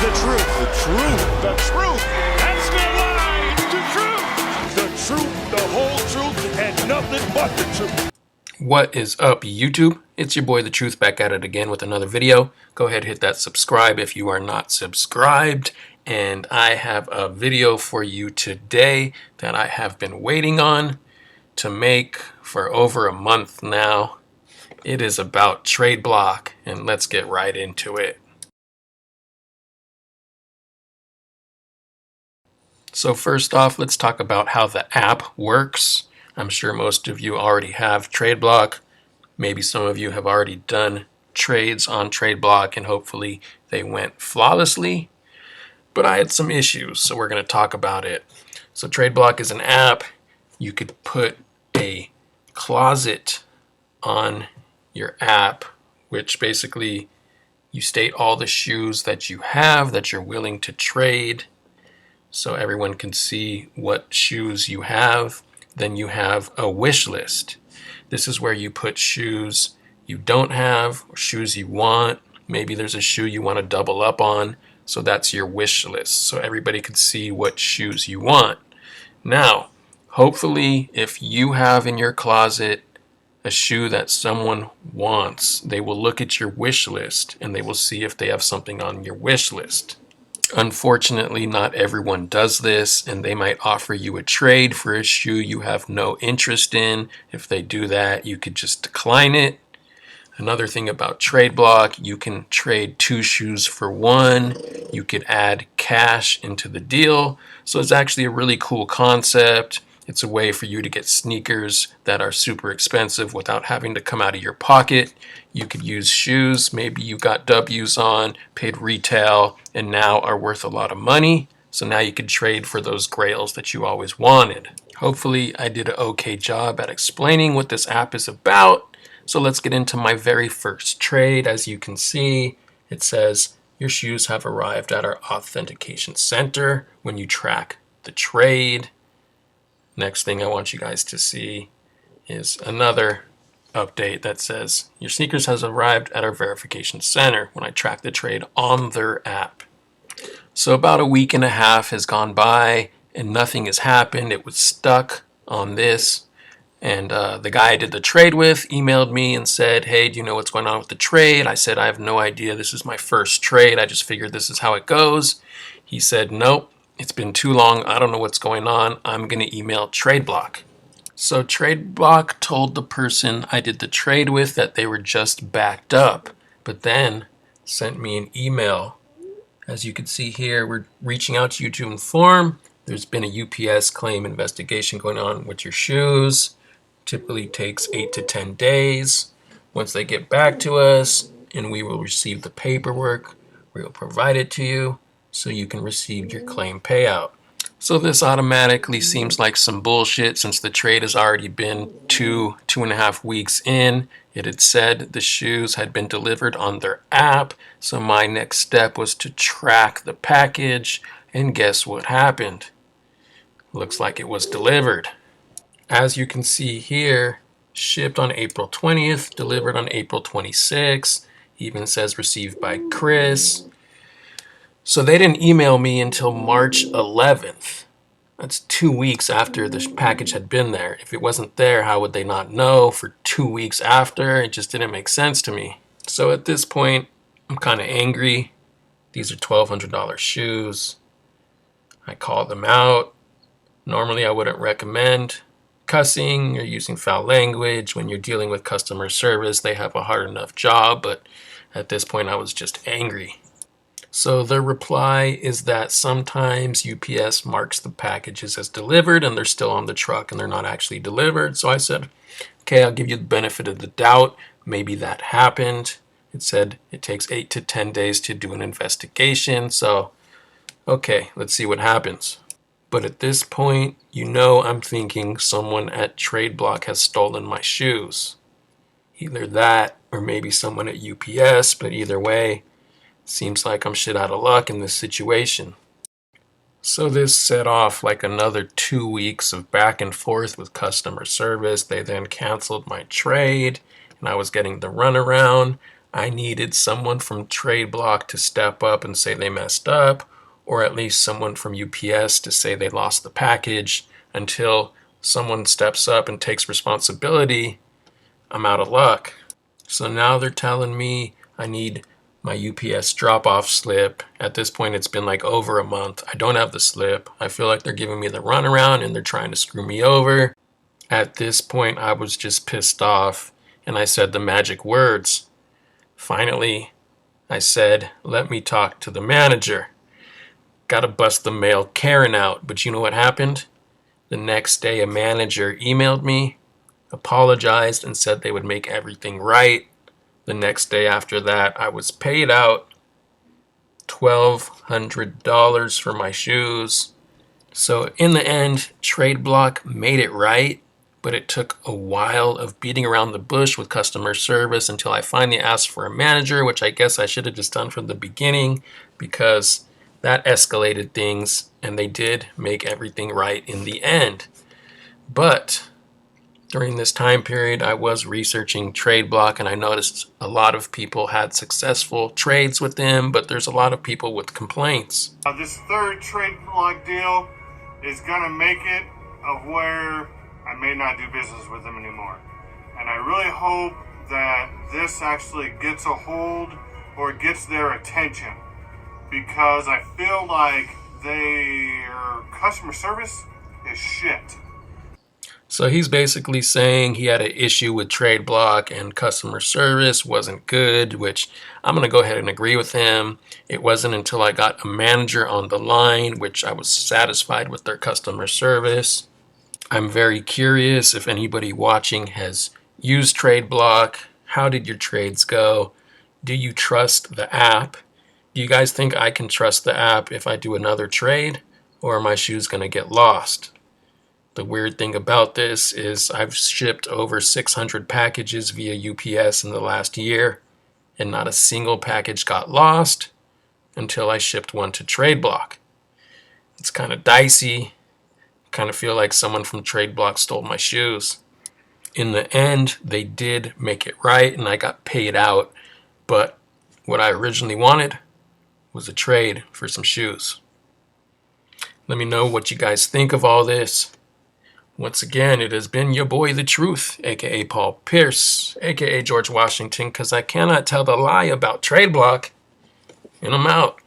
the truth. The truth. The truth. That's the line. The truth. The truth, the whole truth, and nothing but the truth. What is up, YouTube? It's your boy The Truth back at it again with another video. Go ahead, hit that subscribe if you are not subscribed. And I have a video for you today that I have been waiting on to make for over a month now. It is about TRADEBLOCK, and let's get right into it. So first off, let's talk about how the app works. I'm sure most of you already have TRADEBLOCK. Maybe some of you have already done trades on TRADEBLOCK and hopefully they went flawlessly. But I had some issues, so we're going to talk about it. So TRADEBLOCK is an app. You could put a closet on your app, which basically you state all the shoes that you have that you're willing to trade so everyone can see what shoes you have. Then you have a wish list. This is where you put shoes you don't have or shoes you want. Maybe there's a shoe you want to double up on. So that's your wish list. So everybody can see what shoes you want. Now, hopefully if you have in your closet a shoe that someone wants, they will look at your wish list and they will see if they have something on your wish list. Unfortunately, not everyone does this, and they might offer you a trade for a shoe you have no interest in. If they do that, you could just decline it. Another thing about TRADEBLOCK, you can trade 2 shoes for 1. You could add cash into the deal. So it's actually a really cool concept. It's a way for you to get sneakers that are super expensive without having to come out of your pocket. You could use shoes. Maybe you got W's on, paid retail, and now are worth a lot of money. So now you could trade for those grails that you always wanted. Hopefully I did an okay job at explaining what this app is about. So let's get into my very first trade. As you can see, it says your shoes have arrived at our authentication center when you track the trade. Next thing I want you guys to see is another update that says your sneakers has arrived at our verification center when I track the trade on their app. So about a week and a half has gone by and nothing has happened. It was stuck on this. And the guy I did the trade with emailed me and said, hey, do you know what's going on with the trade? I said, I have no idea. This is my first trade. I just figured this is how it goes. He said, nope, it's been too long. I don't know what's going on. I'm going to email TRADEBLOCK. So TRADEBLOCK told the person I did the trade with that they were just backed up, but then sent me an email. As you can see here, we're reaching out to you to inform there's been a UPS claim investigation going on with your shoes. Typically takes 8 to 10 days. Once they get back to us and we will receive the paperwork, we will provide it to you so you can receive your claim payout. So this automatically seems like some bullshit since the trade has already been 2.5 weeks in. It had said the shoes had been delivered on their app. So my next step was to track the package, and guess what happened? Looks like it was delivered. As you can see here, shipped on April 20th, delivered on April 26th, even says received by Kris. So they didn't email me until March 11th. That's 2 weeks after the package had been there. If it wasn't there, how would they not know for 2 weeks after? It just didn't make sense to me. So at this point, I'm kind of angry. These are $1,200 shoes. I called them out. Normally I wouldn't recommend cussing or using foul language when you're dealing with customer service. They have a hard enough job, but at this point I was just angry. So their reply is that sometimes UPS marks the packages as delivered and they're still on the truck and they're not actually delivered. So I said, okay, I'll give you the benefit of the doubt. Maybe that happened. It said it takes 8 to 10 days to do an investigation. So, okay, let's see what happens. But at this point, you know I'm thinking someone at TRADEBLOCK has stolen my shoes. Either that or maybe someone at UPS, but either way, seems like I'm shit out of luck in this situation. So this set off like another 2 weeks of back and forth with customer service. They then canceled my trade and I was getting the runaround. I needed someone from TradeBlock to step up and say they messed up, or at least someone from UPS to say they lost the package. Until someone steps up and takes responsibility, I'm out of luck. So now they're telling me I need my UPS drop-off slip. At this point, it's been like over a month. I don't have the slip. I feel like they're giving me the runaround and they're trying to screw me over. At this point, I was just pissed off and I said the magic words. Finally, I said, let me talk to the manager. Gotta bust the male Karen out. But you know what happened? The next day, a manager emailed me, apologized, and said they would make everything right. The next day after that, I was paid out $1,200 for my shoes. So in the end, TradeBlock made it right, but it took a while of beating around the bush with customer service until I finally asked for a manager, which I guess I should have just done from the beginning, because that escalated things and they did make everything right in the end. But during this time period, I was researching TradeBlock and I noticed a lot of people had successful trades with them, but there's a lot of people with complaints. This third TradeBlock deal is gonna make it of where I may not do business with them anymore. And I really hope that this actually gets a hold or gets their attention, because I feel like their customer service is shit. So he's basically saying he had an issue with TradeBlock and customer service wasn't good, which I'm going to go ahead and agree with him. It wasn't until I got a manager on the line, which I was satisfied with their customer service. I'm very curious if anybody watching has used TradeBlock. How did your trades go? Do you trust the app? Do you guys think I can trust the app if I do another trade, or are my shoes going to get lost? The weird thing about this is I've shipped over 600 packages via UPS in the last year, and not a single package got lost until I shipped one to TradeBlock. It's kind of dicey. I kind of feel like someone from TradeBlock stole my shoes. In the end, they did make it right and I got paid out, but what I originally wanted was a trade for some shoes. Let me know what you guys think of all this. Once again, it has been your boy The Truth, aka Paul Pierce, aka George Washington, because I cannot tell the lie about TradeBlock, and I'm out.